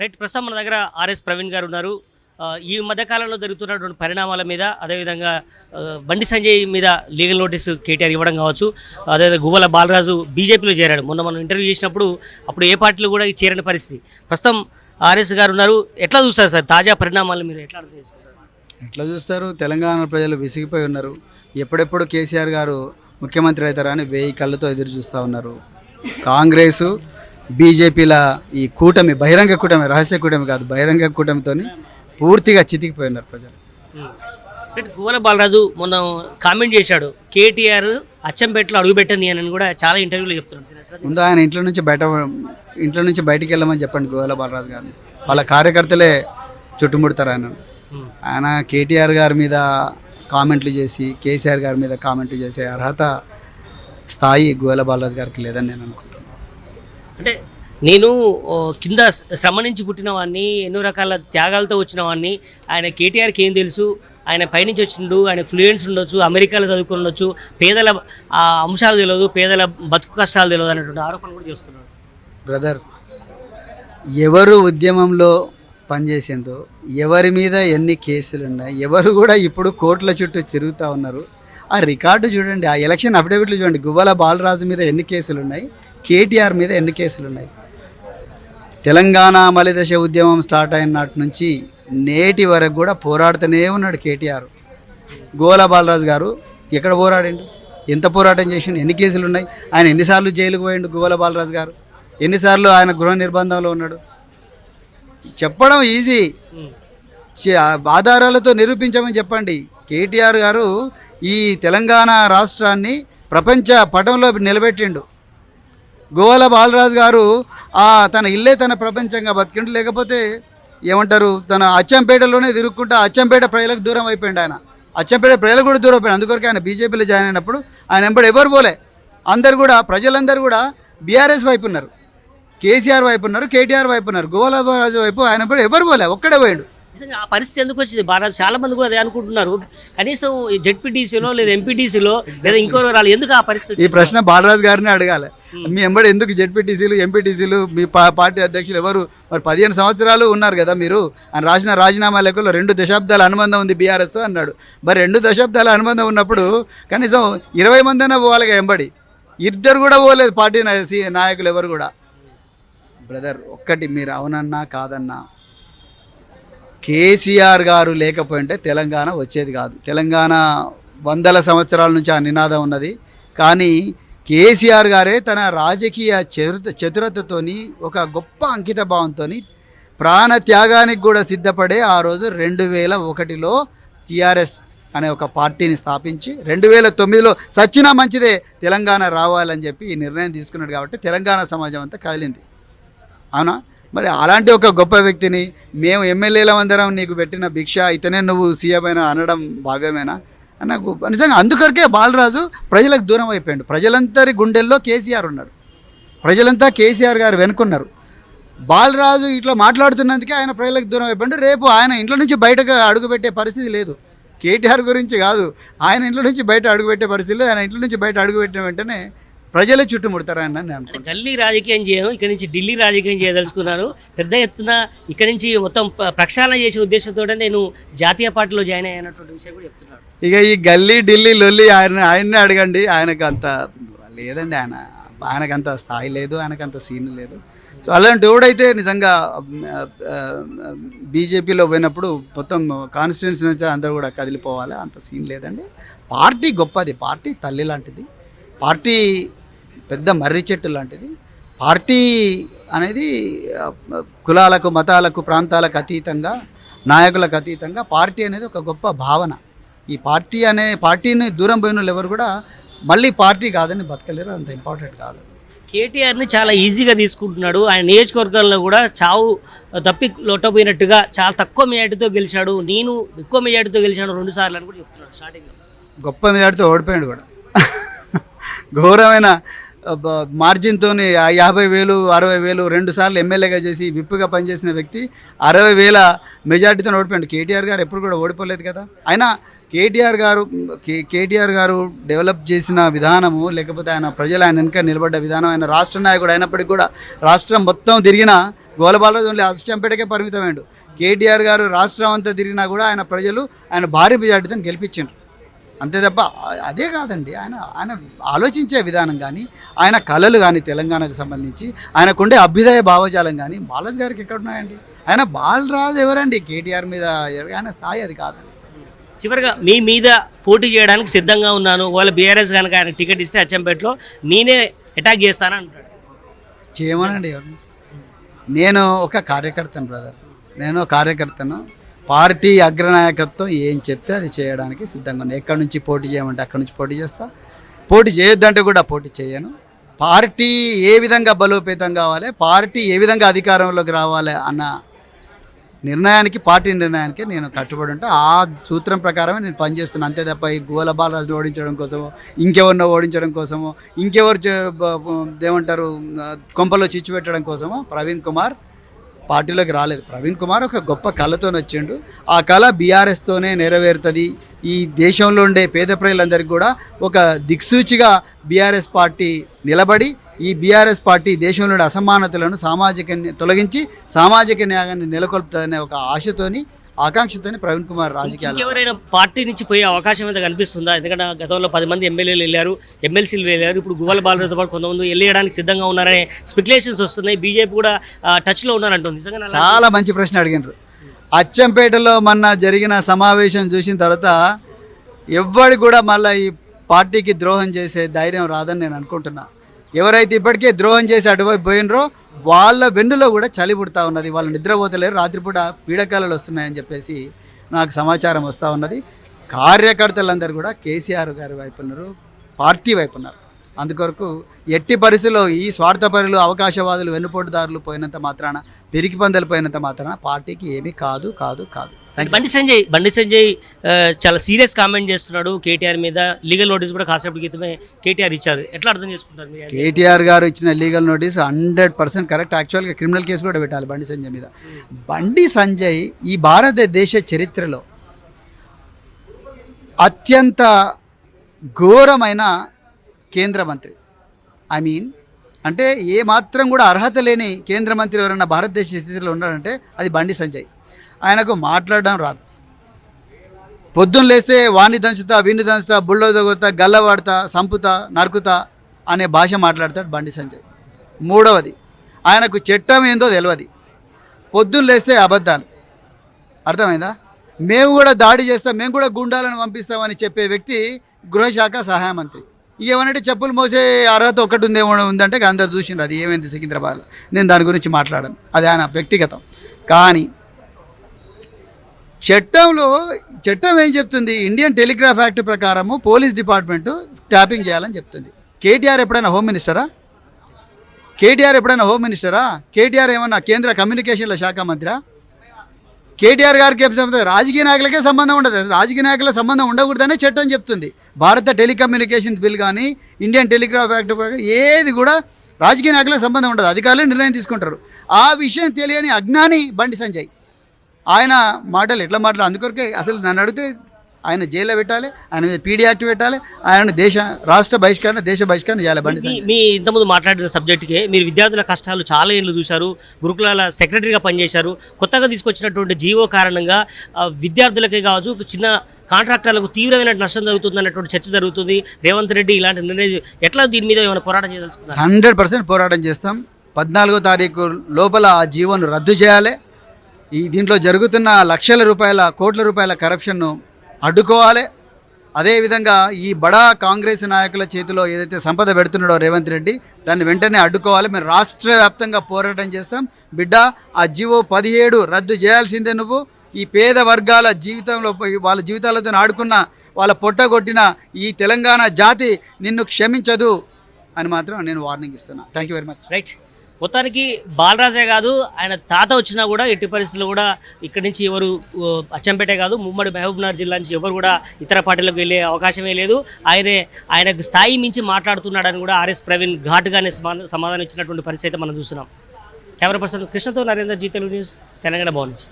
Right. ప్రస్తుతం మన దగ్గర ఆర్ఎస్ ప్రవీణ్ గారు ఉన్నారు. ఈ మధ్యకాలంలో జరుగుతున్నటువంటి పరిణామాల మీద, అదేవిధంగా బండి సంజయ్ మీద లీగల్ నోటీసు కేటీఆర్ ఇవ్వడం కావచ్చు, అదేవిధంగా గువ్వల బాలరాజు బీజేపీలో చేరాడు. మొన్న మనం ఇంటర్వ్యూ చేసినప్పుడు అప్పుడు ఏ పార్టీలో కూడా చేరని పరిస్థితి. ప్రస్తుతం ఆర్ఎస్ గారు ఉన్నారు. ఎట్లా చూస్తారు సార్ తాజా పరిణామాలు, మీరు ఎట్లా అర్థం చేసుకుంటారు? ఎట్లా చూస్తారు? తెలంగాణ ప్రజలు విసిగిపోయి ఉన్నారు. ఎప్పుడెప్పుడు కేసీఆర్ గారు ముఖ్యమంత్రి అవుతారా అని 1000 కళ్ళతో ఎదురు చూస్తూ ఉన్నారు. కాంగ్రెసు బీజేపీల ఈ కూటమి, బహిరంగ కూటమి, రహస్య కూటమి కాదు, బహిరంగ కూటమితో పూర్తిగా చితికిపోయి ఉన్నారు ప్రజలు. గువ్వల బాలరాజు మొన్న కామెంట్ చేశాడు, కేటీఆర్ అచ్చంపేటలో అడుగుపెట్టని అని కూడా చాలా ఇంటర్వ్యూలో చెప్తున్నాడు. ముందు ఆయన ఇంట్లో నుంచి బయటికి వెళ్ళమని చెప్పండి గువ్వల బాలరాజు గారిని. వాళ్ళ కార్యకర్తలే చుట్టుముడతారు ఆయన కేటీఆర్ గారి మీద కామెంట్లు చేసి, కేసీఆర్ గారి మీద కామెంట్లు చేసే అర్హత, స్థాయి గువ్వల బాలరాజు గారికి లేదని నేను అనుకుంటున్నాను. అంటే నేను కింద శ్రమ నుంచి పుట్టిన వాడిని, ఎన్నో రకాల త్యాగాలతో వచ్చిన వాడిని, ఆయన కేటీఆర్కి ఏం తెలుసు, ఆయన పైనుంచి వచ్చిండు, ఆయన ఫ్లూయెన్స్ ఉండొచ్చు, అమెరికాలో చదువుకుని ఉండొచ్చు, పేదల అంశాలు తెలియదు, పేదల బతుకు కష్టాలు తెలియదు అనేటువంటి ఆరోపణ కూడా చేస్తున్నాడు. బ్రదర్, ఎవరు ఉద్యమంలో పనిచేసిండ్రు, ఎవరి మీద ఎన్ని కేసులు ఉన్నాయి, ఎవరు కూడా ఇప్పుడు కోర్టుల చుట్టూ తిరుగుతూ ఉన్నారు. ఆ రికార్డు చూడండి, ఆ ఎలక్షన్ అఫిడవిట్లు చూడండి. గువ్వల బాలరాజు మీద ఎన్ని కేసులు ఉన్నాయి, కేటీఆర్ మీద ఎన్ని కేసులు ఉన్నాయి. తెలంగాణ మలిదశ ఉద్యమం స్టార్ట్ అయిన నాటి నుంచి నేటి వరకు కూడా పోరాడుతూనే ఉన్నాడు కేటీఆర్. గువ్వల బాలరాజు గారు ఎక్కడ పోరాడిండు, ఎంత పోరాటం చేసిండు, ఎన్ని కేసులు ఉన్నాయి, ఆయన ఎన్నిసార్లు జైలుకు పోయిండు గువ్వల బాలరాజు గారు, ఎన్నిసార్లు ఆయన గృహ నిర్బంధంలో ఉన్నాడు. చెప్పడం ఈజీ, ఆధారాలతో నిరూపించమని చెప్పండి. కేటీఆర్ గారు ఈ తెలంగాణ రాష్ట్రాన్ని ప్రపంచ పటంలో నిలబెట్టిండు. గువ్వల బాలరాజు గారు తన ఇల్లే తన ప్రపంచంగా బతికిండు. లేకపోతే ఏమంటారు, తన అచ్చంపేటలోనే తిరుగుకుంటా అచ్చంపేట ప్రజలకు దూరం అయిపోయిండు. ఆయన అచ్చంపేట ప్రజలకు కూడా దూరం అయిపోయింది. అందుకొరకు ఆయన బీజేపీలో జాయిన్ అయినప్పుడు ఆయన వెంబడి ఎవరు పోలే. అందరు కూడా, ప్రజలందరూ కూడా బీఆర్ఎస్ వైపు ఉన్నారు, కేసీఆర్ వైపు ఉన్నారు, కేటీఆర్ వైపు ఉన్నారు. గువ్వల బాలరాజు వైపు ఆయన కూడా ఎవరు పోలే, ఒక్కడే పోయాడు. ఆ పరిస్థితి ఎందుకు వచ్చింది? బాలరాజు చాలా మంది కూడా అదే అనుకుంటున్నారు. కనీసం జెడ్పీటీసీలో లేదా ఎంపీటీసీలో లేదా ఇంకో రాళ్ళు, ఎందుకు ఆ పరిస్థితి? ఈ ప్రశ్న బాలరాజు గారిని అడగాలి. మీ ఎంబడి ఎందుకు జెడ్పీటీసీలు, ఎంపీటీసీలు, మీ పార్టీ అధ్యక్షులు ఎవరు? మరి 15 సంవత్సరాలు ఉన్నారు కదా మీరు. ఆయన రాసిన రాజీనామా లేఖలో 2 దశాబ్దాల అనుబంధం ఉంది బీఆర్ఎస్తో అన్నాడు. మరి 2 దశాబ్దాల అనుబంధం ఉన్నప్పుడు కనీసం 20 మంది అయినా పోవాలిగా ఎంబడి. ఇద్దరు కూడా పోలేదు పార్టీ నాయకులు ఎవరు కూడా. బ్రదర్, ఒక్కటి మీరు అవునన్నా కాదన్నా, కేసీఆర్ గారు లేకపోయింటే తెలంగాణ వచ్చేది కాదు. తెలంగాణ 100 సంవత్సరాల నుంచి ఆ నినాదం ఉన్నది. కానీ కేసీఆర్ గారే తన రాజకీయ చతురతతోని, ఒక గొప్ప అంకిత భావంతో, ప్రాణ త్యాగానికి కూడా సిద్ధపడే ఆ రోజు 2001లో టీఆర్ఎస్ అనే ఒక పార్టీని స్థాపించి 2009లో సచ్చినా మంచిదే తెలంగాణ రావాలని చెప్పి ఈ నిర్ణయం తీసుకున్నాడు. కాబట్టి తెలంగాణ సమాజం అంతా కదిలింది. అవునా? మరి అలాంటి ఒక గొప్ప వ్యక్తిని మేము ఎమ్మెల్యేల అందరం నీకు పెట్టిన భిక్ష, ఇతనే నువ్వు సీఎం అయినా అనడం భావ్యమేనా? నాకు నిజంగా అందుకొరకే బాలరాజు ప్రజలకు దూరం అయిపోయాడు. ప్రజలందరి గుండెల్లో కేసీఆర్ ఉన్నాడు. ప్రజలంతా కేసీఆర్ గారు వెనుకున్నారు. బాలరాజు ఇట్లా మాట్లాడుతున్నందుకే ఆయన ప్రజలకు దూరం అయిపోయాడు. రేపు ఆయన ఇంట్లో నుంచి బయటకు అడుగుపెట్టే పరిస్థితి లేదు. కేటీఆర్ గురించి కాదు, ఆయన ఇంట్లో నుంచి బయట అడుగుపెట్టే పరిస్థితి లేదు. ఆయన ఇంట్లో నుంచి బయట అడుగుపెట్టిన వెంటనే ప్రజలే చుట్టుముడతారని నేను అనుకుంటున్నాను. గల్లీ రాజకీయం చేయను, ఇక్కడ నుంచి ఢిల్లీ రాజకీయం చేయదలుచుకున్నాను. పెద్ద ఎత్తున ఇక్కడ నుంచి మొత్తం ప్రక్షాళన చేసే ఉద్దేశంతో నేను జాతీయ పార్టీలో జాయిన్ అయ్యానటువంటి విషయం కూడా చెప్తున్నాను. ఇక ఈ గల్లీ ఢిల్లీ లొల్లి ఆయన్నే అడగండి. ఆయనకు అంత లేదండి, ఆయనకంత స్థాయి లేదు, ఆయనకంత సీన్ లేదు. సో అలాంటి ఎవడైతే నిజంగా బీజేపీలో పోయినప్పుడు మొత్తం కాన్స్టిట్యున్సీ నుంచి అందరూ కూడా కదిలిపోవాలి, అంత సీన్ లేదండి. పార్టీ గొప్పది, పార్టీ తల్లి లాంటిది, పార్టీ పెద్ద మర్రి చెట్టు లాంటిది. పార్టీ అనేది కులాలకు, మతాలకు, ప్రాంతాలకు అతీతంగా, నాయకులకు అతీతంగా పార్టీ అనేది ఒక గొప్ప భావన. ఈ పార్టీని దూరం పోయిన వాళ్ళు ఎవరు కూడా మళ్ళీ పార్టీ కాదని బతకలేరు. అంత ఇంపార్టెంట్ కాదు. కేటీఆర్ని చాలా ఈజీగా తీసుకుంటున్నాడు. ఆయన నియోజకవర్గంలో కూడా చావు తప్పి లొట్టపోయినట్టుగా చాలా తక్కువ మెజార్టీతో గెలిచాడు. నేను ఎక్కువ మెజార్టీతో గెలిచాను 2 సార్లు అని కూడా చెప్తున్నాడు స్టార్టింగ్లో. గొప్ప మెజార్టీతో ఓడిపోయాడు కూడా. ఘోరమైన మార్జిన్తో 50,000 60,000 రెండుసార్లు ఎమ్మెల్యేగా చేసి విప్పుగా పనిచేసిన వ్యక్తి 60,000 మెజార్టీతో ఓడిపోయాడు. కేటీఆర్ గారు ఎప్పుడు కూడా ఓడిపోలేదు కదా. అయినా కేటీఆర్ గారు డెవలప్ చేసిన విధానము, లేకపోతే ఆయన ప్రజలు ఆయన వెనుక నిలబడ్డ విధానం, ఆయన రాష్ట్ర నాయకుడు అయినప్పటికీ కూడా రాష్ట్రం మొత్తం తిరిగిన గోలబాలరాజు ఓన్లీ అచ్చంపేటకే పరిమితమైండు. కేటీఆర్ గారు రాష్ట్రం అంతా తిరిగినా కూడా ఆయన ప్రజలు ఆయన భారీ మెజార్టీతో గెలిపించారు. అంతే తప్ప అదే కాదండి, ఆయన ఆలోచించే విధానం కానీ, ఆయన కళలు కానీ, తెలంగాణకు సంబంధించి ఆయనకుండే అభ్యుదయ భావజాలం కానీ బాలాజీ గారికి ఎక్కడున్నాయండి? ఆయన బాలరాజు ఎవరండి? కేటీఆర్ మీద ఆయన స్థాయి అది కాదండి. చివరిగా మీ మీద పోటీ చేయడానికి సిద్ధంగా ఉన్నాను, వాళ్ళ బీఆర్ఎస్ కనుక ఆయన టికెట్ ఇస్తే అచ్చంపేటలో నేనే అటాక్ చేస్తానని అంటాడు. చేయమనండి ఎవరు? నేను ఒక కార్యకర్తను బ్రదర్, నేను కార్యకర్తను. పార్టీ అగ్రనాయకత్వం ఏం చెప్తే అది చేయడానికి సిద్ధంగా ఉన్నా. ఎక్కడి నుంచి పోటీ చేయమంటే అక్కడి నుంచి పోటీ చేస్తా. పోటీ చేయొద్దంటే కూడా పోటీ చేయను. పార్టీ ఏ విధంగా బలోపేతం కావాలి, పార్టీ ఏ విధంగా అధికారంలోకి రావాలి అన్న పార్టీ నిర్ణయానికి నేను కట్టుబడి ఉంటా. ఆ సూత్రం ప్రకారమే నేను పనిచేస్తున్నాను. అంతే తప్ప ఈ గోల బాలరాజును ఓడించడం కోసమో, ఇంకెవరినో ఓడించడం కోసమో, ఇంకెవరు ఏమంటారు కొంపలో చిచ్చు పెట్టడం కోసమో ప్రవీణ్ కుమార్ పార్టీలోకి రాలేదు. ప్రవీణ్ కుమార్ ఒక గొప్ప కళతో వచ్చిండు. ఆ కళ బీఆర్ఎస్తోనే నెరవేరుతుంది. ఈ దేశంలో ఉండే పేద ప్రజలందరికీ కూడా ఒక దిక్సూచిగా బీఆర్ఎస్ పార్టీ నిలబడి, ఈ బీఆర్ఎస్ పార్టీ దేశంలో ఉండే అసమానతలను తొలగించి సామాజిక న్యాయాన్ని నెలకొల్పుతుందనే ఒక ఆకాంక్షతోని ప్రవీణ్ కుమార్ రాజకీయాలు. ఎవరైనా పార్టీ నుంచి పోయే అవకాశం అయితే కనిపిస్తుందా? ఎందుకంటే గతంలో 10 మంది ఎమ్మెల్యేలు వెళ్ళారు, ఎమ్మెల్సీలు వెళ్ళారు, ఇప్పుడు గువ్వల బాలరాజుతో పాటు కొంతమంది వెళ్ళేయడానికి సిద్ధంగా ఉన్నారనే స్పెక్యులేషన్స్ వస్తున్నాయి. బీజేపీ కూడా టచ్లో ఉన్నారంటుంది. చాలా మంచి ప్రశ్న అడిగినారు. అచ్చంపేటలో మొన్న జరిగిన సమావేశం చూసిన తర్వాత ఎవ్వడి కూడా మళ్ళీ ఈ పార్టీకి ద్రోహం చేసే ధైర్యం రాదని నేను అనుకుంటున్నా. ఎవరైతే ఇప్పటికే ద్రోహం చేసి అటువైపు పోయినరో వాళ్ళ వెన్నులో కూడా చలి పుడతా ఉన్నది. వాళ్ళు నిద్రపోతలేరు, రాత్రిపూట పీడకాలలు వస్తున్నాయని చెప్పేసి నాకు సమాచారం వస్తూ ఉన్నది. కార్యకర్తలందరూ కూడా కేసీఆర్ గారి వైపు ఉన్నారు, పార్టీ వైపు ఉన్నారు. అందుకొరకు ఎట్టి పరిస్థితుల్లో ఈ స్వార్థపరులు, అవకాశవాదులు, వెన్నుపోటుదారులు పోయినంత మాత్రాన, పెరిగి పందలు పోయినంత మాత్రాన పార్టీకి ఏమీ కాదు. బండి సంజయ్ చాలా సీరియస్ కామెంట్ చేస్తున్నాడు కేటీఆర్ మీద. లీగల్ నోటీస్ కూడా కాసేపటి క్రితమే కేటీఆర్ ఇచ్చారు. ఎట్లా అర్థం చేసుకుంటారు? కేటీఆర్ గారు ఇచ్చిన లీగల్ నోటీస్ 100% కరెక్ట్. యాక్చువల్గా క్రిమినల్ కేసు కూడా పెట్టాలి బండి సంజయ్ మీద. బండి సంజయ్ ఈ భారతదేశ చరిత్రలో అత్యంత ఘోరమైన కేంద్ర మంత్రి. అంటే ఏ మాత్రం కూడా అర్హత లేని కేంద్ర మంత్రి ఎవరన్నా భారతదేశ చరిత్రలో ఉన్నారంటే అది బండి సంజయ్. ఆయనకు మాట్లాడడం రాదు. పొద్దున్న లేస్తే వాణ్ణి దంచుతా, వీణ్ణి దంచుతా, బుల్డోజర్ కొడతా, గల్లవాడతా, సంపుతా, నరుకుతా అనే భాష మాట్లాడతాడు బండి సంజయ్. మూడవది, ఆయనకు చట్టం ఏందో తెలియదు. పొద్దున్న లేస్తే అబద్ధాలు. అర్థమైందా? మేము కూడా దాడి చేస్తాం, మేము కూడా గుండాలను పంపిస్తామని చెప్పే వ్యక్తి గృహశాఖ సహాయ మంత్రి. ఏమనంటే చెప్పులు మోసే అర్హత ఒకటి ఉందంటే అందరు చూసిండ్రు. అది ఏమైంది సికింద్రాబాద్లో, నేను దాని గురించి మాట్లాడను, అది ఆయన వ్యక్తిగతం. కానీ చట్టం ఏం చెప్తుంది? ఇండియన్ టెలిగ్రాఫ్ యాక్ట్ ప్రకారము పోలీస్ డిపార్ట్మెంటు ట్యాపింగ్ చేయాలని చెప్తుంది. కేటీఆర్ ఎప్పుడైనా హోమ్ మినిస్టరా? కేటీఆర్ ఏమన్నా కేంద్ర కమ్యూనికేషన్ల శాఖ మంత్రా? కేటీఆర్ గారికి ఏం సంబంధం? రాజకీయ నాయకులకే సంబంధం ఉండదు. రాజకీయ నాయకుల సంబంధం ఉండకూడదనే చట్టం చెప్తుంది. భారత టెలికమ్యూనికేషన్స్ బిల్ కానీ, ఇండియన్ టెలిగ్రాఫ్ యాక్ట్ ఏది కూడా రాజకీయ నాయకులకు సంబంధం ఉండదు. అధికారులు నిర్ణయం తీసుకుంటారు. ఆ విషయం తెలియని అజ్ఞాని బండి సంజయ్. ఆయన మాటలు ఎట్లా మాట్లాడాలి? అందుకొరకే అసలు నన్ను అడిగితే ఆయన జైల్లో పెట్టాలి, ఆయన మీద పీడీ యాక్ట్ పెట్టాలి, ఆయన రాష్ట్ర బహిష్కరణ, దేశ బహిష్కరణ చేయాలి. బండి సంజయ్ మీ ఇంతకుముందు మాట్లాడిన సబ్జెక్ట్కే మీరు విద్యార్థుల కష్టాలు చాలా ఏళ్ళు చూశారు, గురుకులాల సెక్రటరీగా పనిచేశారు. కొత్తగా తీసుకొచ్చినటువంటి జీవో కారణంగా విద్యార్థులకే కావచ్చు, చిన్న కాంట్రాక్టర్లకు తీవ్రమైన నష్టం జరుగుతుంది అన్నటువంటి చర్చ జరుగుతుంది. రేవంత్ రెడ్డి ఇలాంటి నిర్ణయం ఎట్లా దీని మీద ఏమైనా పోరాటం చేయదలుచుకున్నారు? 100% పోరాటం చేస్తాం. 14వ తారీఖు లోపల ఆ జీవోను రద్దు చేయాలి. దీంట్లో జరుగుతున్న లక్షల రూపాయల, కోట్ల రూపాయల కరప్షన్ను అడ్డుకోవాలి. అదేవిధంగా ఈ బడా కాంగ్రెస్ నాయకుల చేతిలో ఏదైతే సంపద పెడుతున్నాడో రేవంత్ రెడ్డి, దాన్ని వెంటనే అడ్డుకోవాలి. మేము రాష్ట్ర వ్యాప్తంగా పోరాటం చేస్తాం. బిడ్డ, ఆ జీవో 17 రద్దు చేయాల్సిందే. నువ్వు ఈ పేద వర్గాల జీవితంలో వాళ్ళ జీవితాలతో ఆడుకున్న, వాళ్ళ పొట్టగొట్టిన ఈ తెలంగాణ జాతి నిన్ను క్షమించదు అని మాత్రం నేను వార్నింగ్ ఇస్తున్నా. Thank you very much. Right. మొత్తానికి బాలరాజే కాదు ఆయన తాత వచ్చినా కూడా ఎట్టి పరిస్థితుల్లో కూడా ఇక్కడి నుంచి ఎవరు అచ్చంపేటే కాదు ఉమ్మడి మహబూబ్నగర్ జిల్లా నుంచి ఎవరు కూడా ఇతర పార్టీలకు వెళ్ళే అవకాశమే లేదు. ఆయనకు స్థాయి మించి మాట్లాడుతున్నాడని కూడా ఆర్ఎస్ ప్రవీణ్ ఘాటుగానే సమాధానం ఇచ్చినటువంటి పరిస్థితి మనం చూస్తున్నాం. కెమెరా పర్సన్ కృష్ణతో నరేందర్, జీ తెలుగు న్యూస్, తెలంగాణ భవన్ నుంచి.